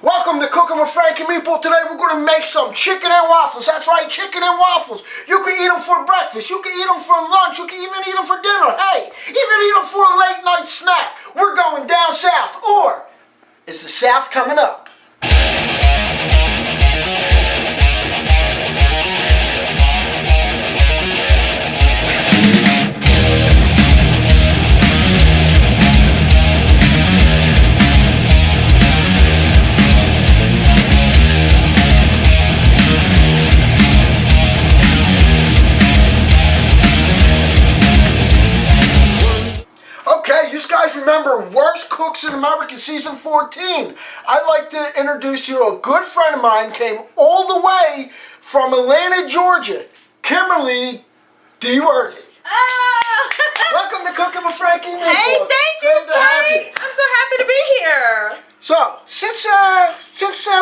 Welcome to Cooking with Frankie Meatball. Today we're going to make some chicken and waffles. That's right, chicken and waffles. You can eat them for breakfast. You can eat them for lunch. You can even eat them for dinner. Hey, even eat them for a late night snack. We're going down south. Or is the South coming up? Remember Worst Cooks in America Season 14. I'd like to introduce you to a good friend of mine, came all the way from Atlanta, Georgia, Kimberly D. Worthy. Oh! Welcome to Cooking with Frankie Meatball. Hey, thank you, Frank. I'm so happy to be here. So, since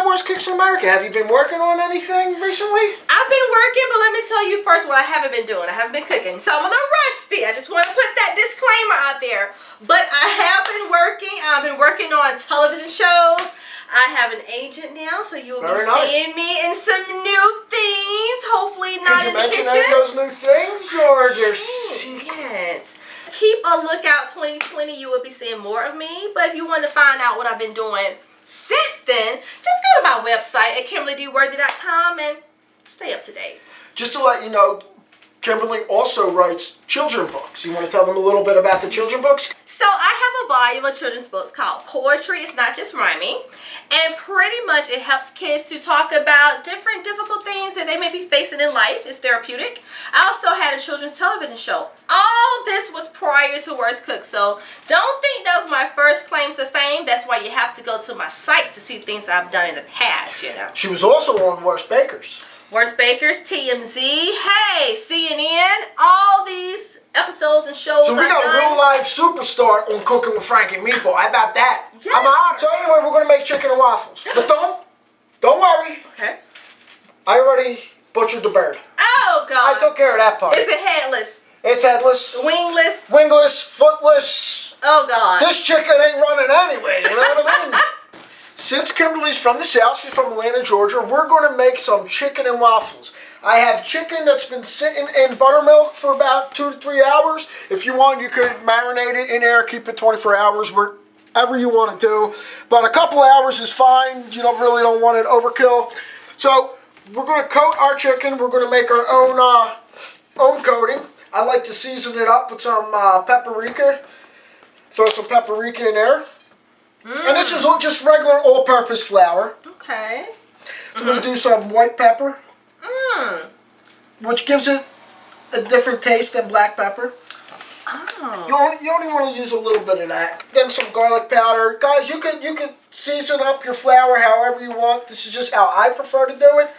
Worst Cooks in America, have you been working on anything recently? I've been working, but let me tell you first what I haven't been doing. I haven't been cooking, so I'm a little rusty. I just want to put that disclaimer out there. But I have been working. I've been working on television shows. I have an agent now, so you will be seeing me in some new things. Hopefully not in the kitchen. Could you mention any of those new things, or your secrets? Keep a lookout 2020. You will be seeing more of me. But if you want to find out what I've been doing since then, just go to my website at KimberlyDWorthy.com and stay up to date. Just to let you know, Kimberly also writes children books. You want to tell them a little bit about the children books? So I have a volume of children's books called Poetry. It's not just rhyming. And pretty much it helps kids to talk about different difficult things that they may be facing in life. It's therapeutic. I also had a children's television show. All this was prior to Worst Cook. So don't think that was my first claim to fame. That's why you have to go to my site to see things that I've done in the past, you know. She was also on Worst Bakers. Worst Bakers, TMZ, hey, CNN, all these episodes and shows. So we got a real live superstar on Cooking with Frankie Meatball. How about that? Yes. I'm out. So anyway, we're going to make chicken and waffles. But don't worry. Okay. I already butchered the bird. Oh, God. I took care of that part. Is it headless? It's headless. Wingless? Wingless, footless. Oh, God. This chicken ain't running anyway, you know what I mean? Since Kimberly's from the South, she's from Atlanta, Georgia, we're going to make some chicken and waffles. I have chicken that's been sitting in buttermilk for about 2 to 3 hours. If you want, you could marinate it in there, keep it 24 hours, whatever you want to do. But a couple hours is fine. You really don't want it overkill. So we're going to coat our chicken. We're going to make our own coating. I like to season it up with some paprika. Throw some paprika in there. And this is just regular all-purpose flour. Okay. So we're going to do some white pepper. Which gives it a different taste than black pepper. Oh. You only want to use a little bit of that. Then some garlic powder. Guys, you can season up your flour however you want. This is just how I prefer to do it.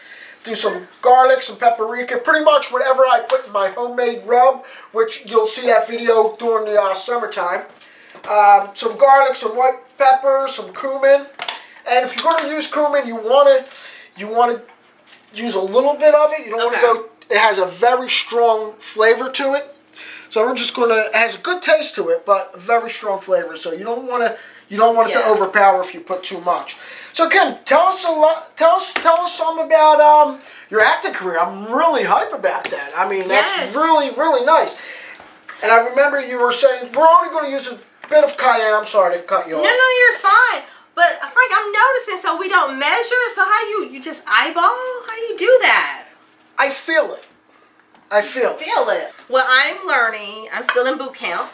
Do some garlic, some paprika, pretty much whatever I put in my homemade rub, which you'll see that video during the summertime. Some garlic, some white pepper, some cumin, and if you're going to use cumin, you want to use a little bit of it. You don't want to go. It has a very strong flavor to it, so we're just going to. It has a good taste to it, but a very strong flavor. So you don't want it to overpower if you put too much. So Kim, tell us something about your acting career. I'm really hype about that. I mean, that's really, really nice. And I remember you were saying we're only going to use a bit of cayenne. I'm sorry to cut you off. No, you're fine. But Frank, I'm noticing. So we don't measure. So how do you just eyeball? How do you do that? I feel it. Feel it. Well, I'm learning. I'm still in boot camp.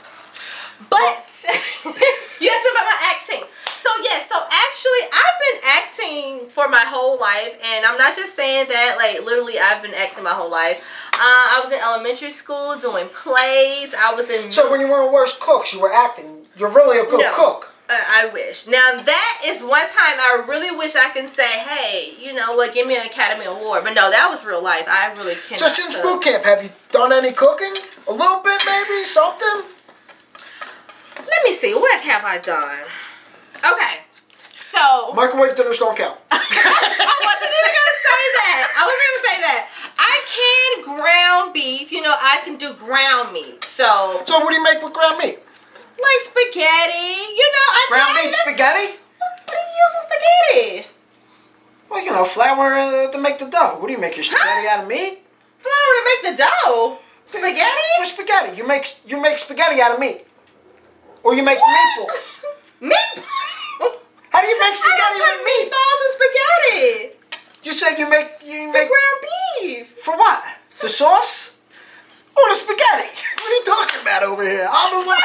But you asked me about my acting. So so actually I've been acting for my whole life, and I'm not just saying that, like literally I've been acting my whole life. I was in elementary school doing plays. I was in. So when you were Worst Cooks, you were acting. You're really a good cook. I wish. Now that is one time I really wish I can say, hey, you know what, give me an Academy Award. But no, that was real life. I really cannot. So since boot camp, have you done any cooking? A little bit, maybe something. Let me see. What have I done? Okay. So microwave dinners don't count. I wasn't even gonna say that. I can ground beef. You know, I can do ground meat. So what do you make with ground meat? Like spaghetti. You know, ground meat spaghetti. What do you use in spaghetti? know, flour to make the dough. What do you make your spaghetti out of meat? Flour to make the dough? Spaghetti? For spaghetti. You make spaghetti out of meat. Or you make meatballs. Meatballs? How do you make spaghetti I with meat? meatballs and spaghetti. You said you make The ground beef. for what? The sauce? Or the spaghetti? What are you talking about over here? I'm the one.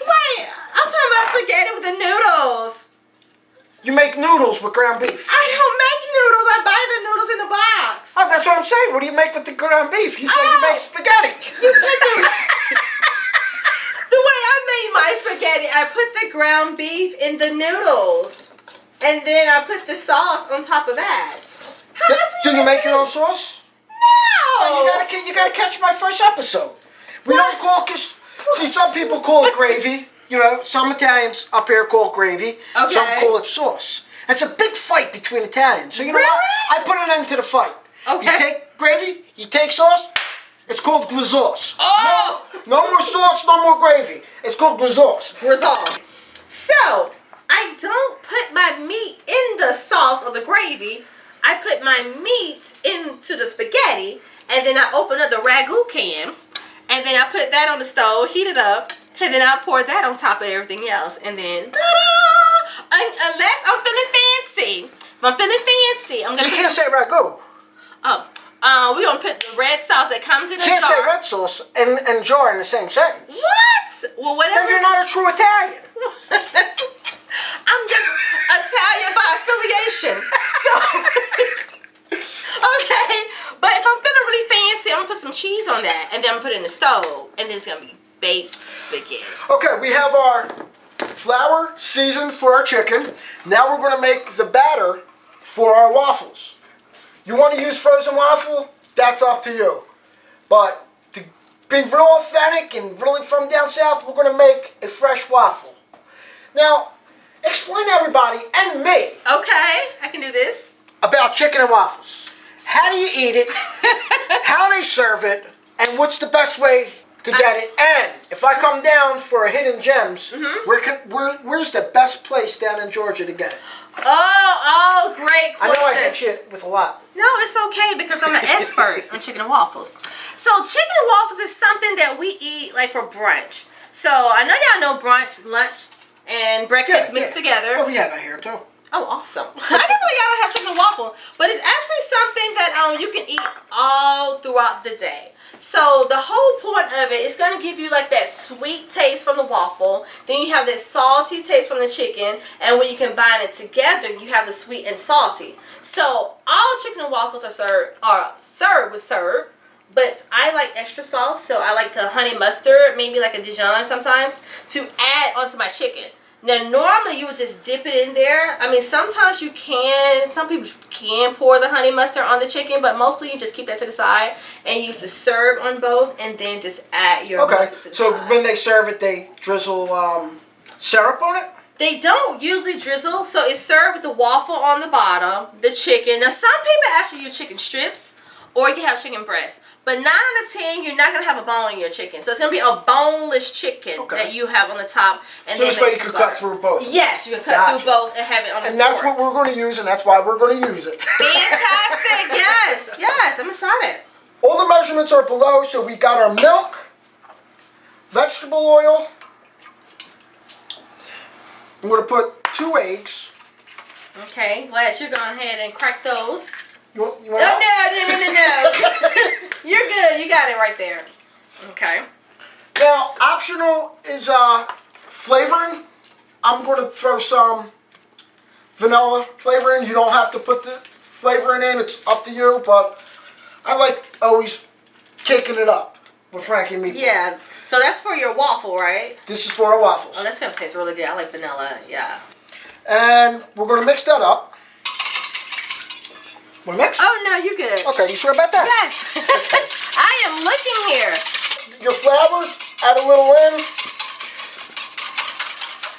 Wait, I'm talking about spaghetti with the noodles. You make noodles with ground beef. I don't make noodles. I buy the noodles in the box. Oh, that's what I'm saying. What do you make with the ground beef? You said you make spaghetti. You put the way I made my spaghetti, I put the ground beef in the noodles. And then I put the sauce on top of that. Do you make your own sauce? No! You gotta catch my first episode. We don't call see, some people call it gravy. You know, some Italians up here call it gravy. Okay. Some call it sauce. It's a big fight between Italians. So you know what? I put an end to the fight. Okay. You take gravy, you take sauce. It's called glazauce. Oh! No more sauce, no more gravy. It's called glazauce. Resolved. So, I don't put my meat in the sauce or the gravy. I put my meat into the spaghetti, and then I open up the ragu can, and then I put that on the stove, heat it up, and then I pour that on top of everything else, and then ta-da! Unless I'm feeling fancy. If I'm feeling fancy, I'm gonna. You can't say ragu. We're gonna put the red sauce that comes in a You can't jar. say red sauce and jar in the same sentence. What? Well, whatever. Then you're not a true Italian. I'm just Italian by affiliation. So, okay. But if I'm feeling really fancy, I'm gonna put some cheese on that, and then I'm gonna put it in the stove, and then it's gonna be baked spaghetti. Okay, we have our flour seasoned for our chicken. Now we're gonna make the batter for our waffles. You want to use frozen waffle? That's up to you. But to be real authentic and really from down south, we're going to make a fresh waffle. Now, explain to everybody and me Okay, I can do this. about chicken and waffles. How do you eat it? How they serve it? And what's the best way to get it? And if I come down for a hidden gems, where's the best place down in Georgia to get it? Oh, great I questions. know I hit you with a lot. No, it's okay because I'm an expert on chicken and waffles. So chicken and waffles is something that we eat like for brunch. So I know y'all know brunch, lunch, and breakfast mixed together. Oh, we have it here too. Oh, awesome. I can't believe y'all don't have chicken and waffle. But it's actually something that you can eat all throughout the day. So the whole point of it is going to give you like that sweet taste from the waffle. Then you have that salty taste from the chicken. And when you combine it together, you have the sweet and salty. So all chicken and waffles are served with syrup. But I like extra sauce. So I like a honey mustard, maybe like a Dijon sometimes, to add onto my chicken. Now, normally you would just dip it in there. I mean, sometimes you can, some people can pour the honey mustard on the chicken, but mostly you just keep that to the side and use the syrup on both and then just add your mustard to the side. When they serve it, they drizzle syrup on it? They don't usually drizzle, so it's served with the waffle on the bottom, the chicken. Now, some people actually use chicken strips, or you can have chicken breast. But 9 out of 10, you're not going to have a bone in your chicken. So it's going to be a boneless chicken that you have on the top. And so this way you can cut through both? Yes, you can cut through both and have it on the And that's what we're going to use, and that's why we're going to use it. Fantastic. Yes, I'm excited. All the measurements are below, so we got our milk, vegetable oil. I'm going to put 2 eggs. Okay, glad you're going ahead and crack those. You want No. You're good. You got it right there. Okay. Now, optional is flavoring. I'm going to throw some vanilla flavoring. You don't have to put the flavoring in. It's up to you, but I like always kicking it up with Frankie Meatball. Yeah. So that's for your waffle, right? This is for our waffles. Oh, that's going to taste really good. I like vanilla. Yeah. And we're going to mix that up. Want to mix? Oh, no, you're good. Okay, you sure about that? Yes. I am looking here. Your flour, add a little in.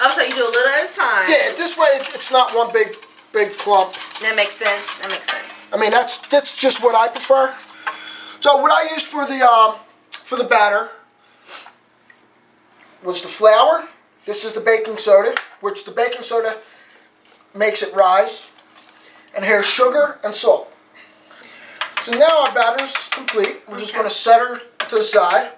Oh, so you do a little at a time. Yeah, this way it's not one big clump. That makes sense. I mean, that's just what I prefer. So what I used for the batter was the flour. This is the baking soda, which the baking soda makes it rise. And here's sugar and salt. So now our batter's complete. We're just going to set her to the side.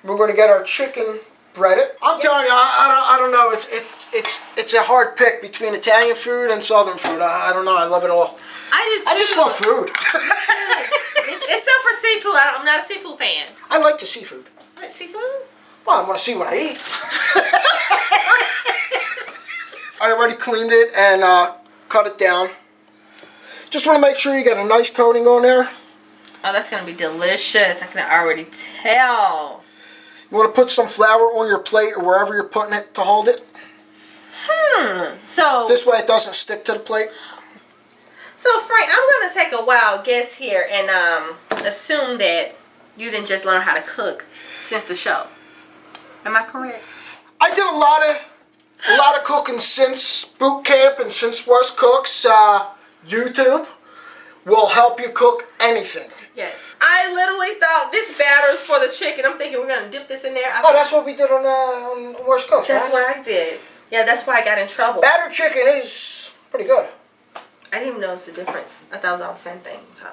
We're going to get our chicken breaded. I'm telling you, I don't know. It's a hard pick between Italian food and Southern food. I don't know. I love it all. I just love food. Except for seafood. I'm not a seafood fan. I like the seafood. You like seafood? Well, I want to see what I eat. I already cleaned it and cut it down. Just want to make sure you get a nice coating on there. Oh, that's going to be delicious. I can already tell. You want to put some flour on your plate or wherever you're putting it to hold it. So this way it doesn't stick to the plate. So Frank, I'm going to take a wild guess here and assume that you didn't just learn how to cook since the show. Am I correct? I did a lot of cooking since boot camp and since Worst Cooks. YouTube will help you cook anything. Yes. I literally thought this batter's for the chicken. I'm thinking we're going to dip this in there. That's what we did on Worst Cooks, That's right? what I did. Yeah, that's why I got in trouble. Battered chicken is pretty good. I didn't even notice the difference. I thought it was all the same thing. So,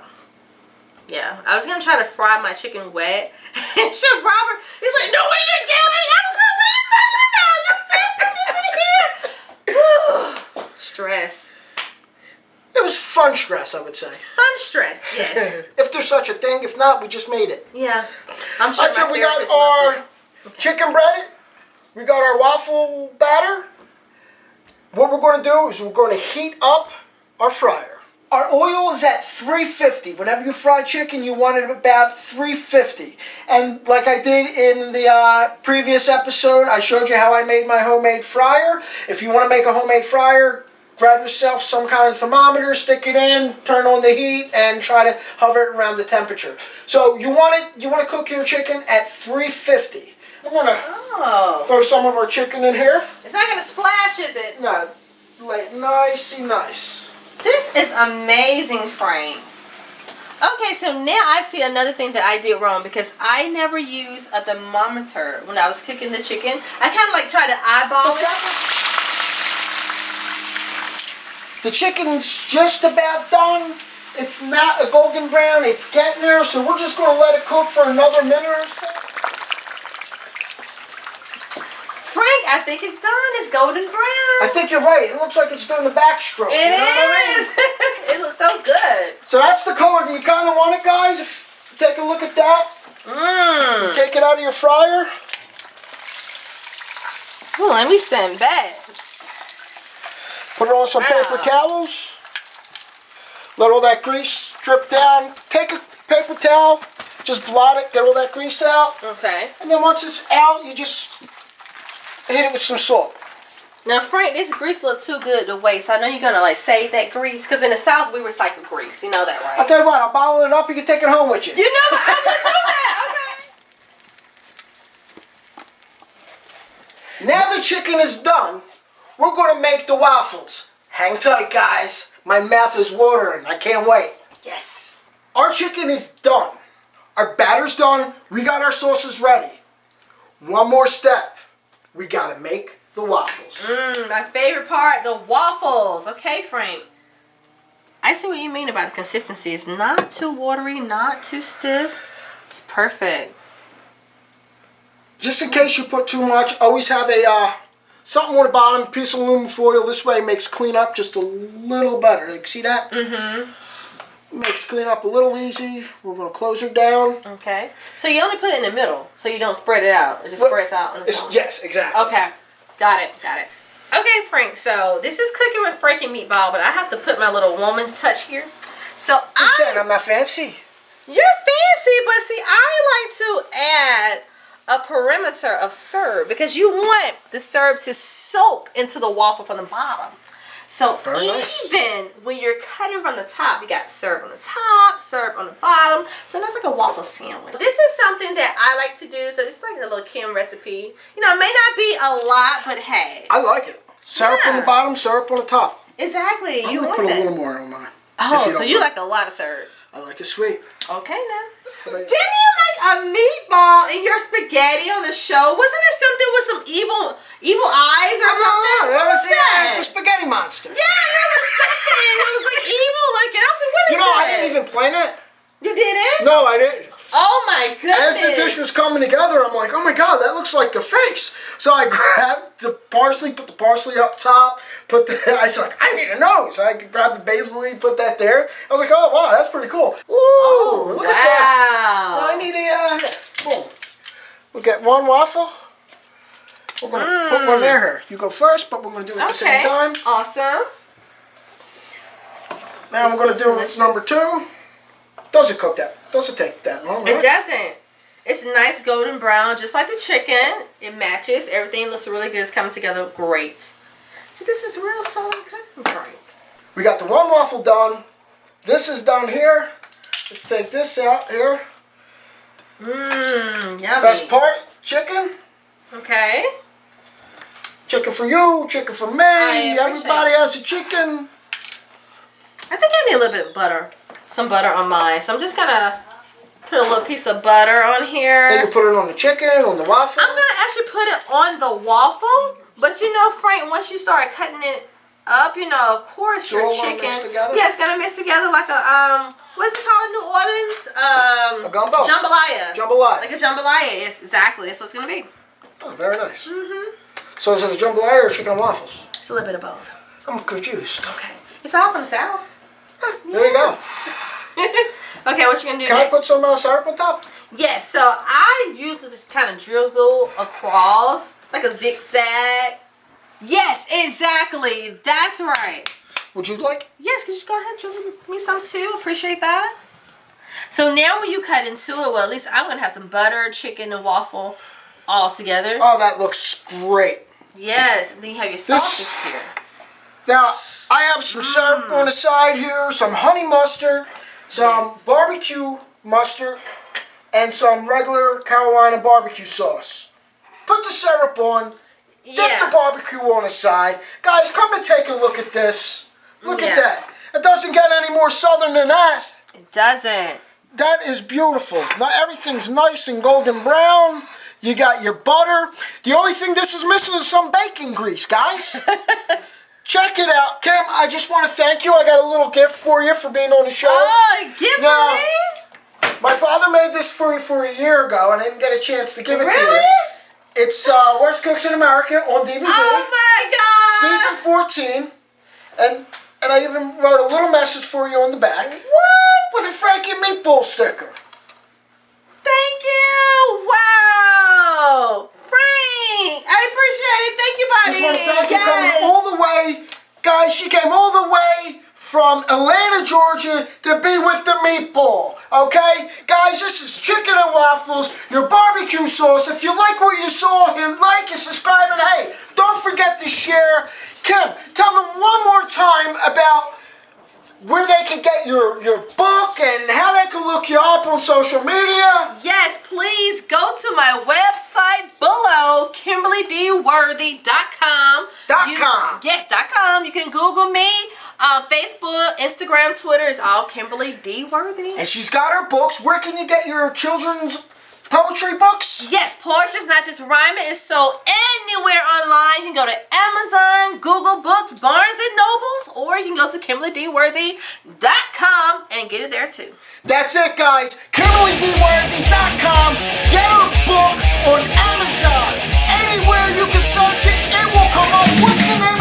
yeah. I was going to try to fry my chicken wet. And Chef Robert, he's like, no, what are you doing? I was like, what are you talking about? You're saying this in here. Stress. It was fun stress, I would say. Fun stress, yes. If there's such a thing. If not, we just made it. Yeah. I'm sure So we got our chicken breaded. We got our waffle batter. What we're going to do is we're going to heat up our fryer. Our oil is at 350. Whenever you fry chicken, you want it about 350. And like I did in the previous episode, I showed you how I made my homemade fryer. If you want to make a homemade fryer, grab yourself some kind of thermometer, stick it in, turn on the heat, and try to hover it around the temperature. So you want to cook your chicken at 350. We're going to throw some of our chicken in here. It's not going to splash, is it? No, like nice. This is amazing, Frank. Okay, so now I see another thing that I did wrong because I never used a thermometer when I was cooking the chicken. I kind of like tried to eyeball it. The chicken's just about done. It's not a golden brown. It's getting there, so we're just going to let it cook for another minute or so. Frank, I think it's done. It's golden brown. I think you're right. It looks like it's doing the backstroke. It is. It looks so good. So that's the color. You kind of want it, guys. If you take a look at that. Take it out of your fryer. Ooh, let me stand back. Put it on some paper towels. Let all that grease drip down. Take a paper towel. Just blot it. Get all that grease out. Okay. And then once it's out, you just hit it with some salt. Now, Frank, this grease looks too good to waste. I know you're going to like save that grease. Because in the South, we recycle grease. You know that, right? I'll tell you what. I'll bottle it up. You can take it home with you. You know I would do that. Okay. Now the chicken is done. We're going to make the waffles. Hang tight, guys. My mouth is watering. I can't wait. Yes. Our chicken is done. Our batter's done. We got our sauces ready. One more step. We got to make the waffles. My favorite part, the waffles. Okay, Frank. I see what you mean about the consistency. It's not too watery, not too stiff. It's perfect. Just in case you put too much, always have a something on the bottom, a piece of aluminum foil. This way it makes cleanup just a little better. Like, see that? Makes cleanup a little easy. We're going to close her down. Okay. So you only put it in the middle, so you don't spread it out. It just spreads out on its own. Yes, exactly. Okay. Got it. Okay, Frank. So this is Cooking with Frankie Meatball, but I have to put my little woman's touch here. So You said I'm not fancy. You're fancy, but see, I like to add a perimeter of syrup because you want the syrup to soak into the waffle from the bottom. So even when you're cutting from the top, you got syrup on the top, syrup on the bottom. So that's like a waffle sandwich. This is something that I like to do. So it's like a little Kim recipe. You know, it may not be a lot, but hey. I like it. Syrup on the bottom, syrup on the top. Exactly. I'm going to put a little more on mine. Oh, so you like a lot of syrup. I like it sweet. Okay, now. Didn't you make a meatball in your spaghetti on the show? Wasn't it something with some evil eyes or something? That was the spaghetti monster. Yeah, there was something. It was like evil You know, I didn't even plan it. You didn't? No, I didn't. Oh my goodness. As the dish was coming together, I'm like, oh my God, that looks like a face. So I grabbed the parsley, put the parsley up top, I was like, I need a nose. I grabbed the basil leaf, put that there. I was like, oh wow, that's pretty cool. Ooh, look at that. I need boom. We'll get one waffle. We're going to put one there. You go first, but we're going to do it at the same time. Awesome. Now we're going to do number 2. Doesn't cook that. Doesn't take that long, right? It doesn't. It's nice golden brown, just like the chicken. It matches. Everything looks really good. It's coming together great. So this is real solid cooking, Frank. We got the one waffle done. This is done here. Let's take this out here. Yummy. Best part, chicken. Okay. Chicken for you, chicken for me. Everybody has a chicken. I think I need a little bit of butter. Some butter on mine. So I'm just gonna put a little piece of butter on here. Then you put it on the chicken, on the waffle. I'm gonna actually put it on the waffle. But you know, Frank, once you start cutting it up, you know, of course your chicken. Yeah, it's gonna mix together like a what's it called in New Orleans? A gumbo. Jambalaya. Jambalaya. Like a jambalaya. Yes, exactly. That's what it's gonna be. Oh, very nice. So is it a jambalaya or chicken and waffles? It's a little bit of both. I'm confused. Okay. It's all from the South. There you go. Okay, what you gonna do Can next? I put some syrup on top? Yes, so I usually just kind of drizzle across like a zigzag. Yes, exactly. That's right. Would you like? Yes, could you go ahead and drizzle me some too? Appreciate that. So now when you cut into it, well, at least I'm gonna have some butter, chicken, and waffle all together. Oh, that looks great. Yes, and then you have your sauces here. Now, I have some syrup on the side here, some honey mustard, some barbecue mustard, and some regular Carolina barbecue sauce. Put the syrup on, dip the barbecue on the side. Guys, come and take a look at this. Look at that. It doesn't get any more southern than that. It doesn't. That is beautiful. Now everything's nice and golden brown. You got your butter. The only thing this is missing is some bacon grease, guys. Check it out. Kim, I just want to thank you. I got a little gift for you for being on the show. Oh, a gift for me? My father made this for you for a year ago, and I didn't get a chance to give it to you. Really? It's Worst Cooks in America on DVD. Oh my God! Season 14. And I even wrote a little message for you on the back. What? With a Frankie Meatball sticker. Thank you! Wow! Frank! I appreciate it. Thank you, buddy. Just want to thank you coming all the way. Guys, she came all the way from Atlanta, Georgia to be with the meatball. Okay? Guys, this is chicken and waffles, your barbecue sauce. If you like what you saw, hit like and subscribe. And hey, don't forget to share. Kim, tell them one more time about where they can get your book and how they can look you up on social media. Yes, please go to my website below, KimberlyDWorthy.com. Yes, .com. You can Google me. Facebook, Instagram, Twitter is all Kimberly D. Worthy. And she's got her books. Where can you get your children's poetry books? Yes, poetry is not just rhyming. It's sold anywhere online. You can go to Amazon, Google Books, Barnes & Nobles, or you can go to KimberlyDWorthy.com and get it there too. That's it, guys. KimberlyDWorthy.com. Get her book on Amazon. Anywhere you can search it, it will come up. What's the name